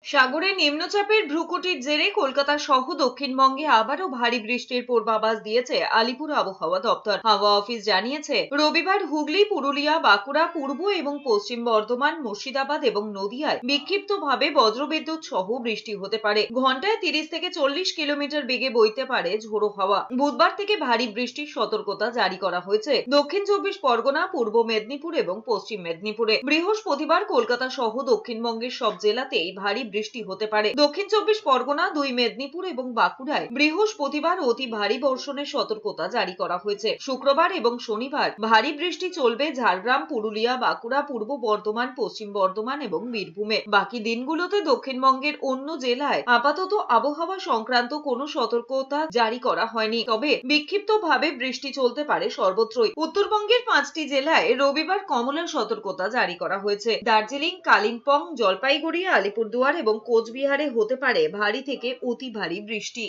সাগরে নিম্নচাপের ভ্রুকুটির জেরে কলকাতা সহ দক্ষিণবঙ্গে আবারও ভারী বৃষ্টির পূর্বাভাস দিয়েছে আলিপুর আবহাওয়া দপ্তর। হাওয়া অফিস জানিয়েছে, রবিবার হুগলি, পুরুলিয়া, বাঁকুড়া, পূর্ব এবং পশ্চিম বর্ধমান, মুর্শিদাবাদ এবং নদিয়ায় বিক্ষিপ্তভাবে বজ্রবিদ্যুৎ সহ বৃষ্টি হতে পারে। ঘন্টায় 30 থেকে 40 কিলোমিটার বেগে বইতে পারে ঝোড়ো হাওয়া। বুধবার থেকে ভারী বৃষ্টির সতর্কতা জারি করা হয়েছে দক্ষিণ 24 পরগনা, পূর্ব মেদিনীপুর এবং পশ্চিম মেদিনীপুরে। বৃহস্পতিবার কলকাতা সহ দক্ষিণবঙ্গের সব জেলাতেই ভারী বৃষ্টি হতে পারে। দক্ষিণ 24 পরগনা, 2 মেদিনীপুর এবং বাঁকুড়ায় বৃহস্পতিবার অতি ভারী বর্ষণের সতর্কতা জারি করা হয়েছে। শুক্রবার এবং শনিবার ভারী বৃষ্টি চলবে ঝাড়গ্রাম, পুরুলিয়া, বাঁকুড়া, পূর্ব বর্ধমান, পশ্চিম বর্ধমান এবং বীরভূমে। বাকি দিনগুলোতে দক্ষিণবঙ্গের অন্য জেলায় আপাতত আবহাওয়া সংক্রান্ত কোনো সতর্কতা জারি করা হয়নি, তবে বিক্ষিপ্তভাবে বৃষ্টি চলতে পারে সর্বত্রই। উত্তরবঙ্গের 5টি জেলায় রবিবার কমলা সতর্কতা জারি করা হয়েছে। দার্জিলিং, কালিম্পং, জলপাইগুড়ি, আলিপুরদুয়ার এবং কোচবিহারে হতে পারে ভারী থেকে অতি ভারী বৃষ্টি।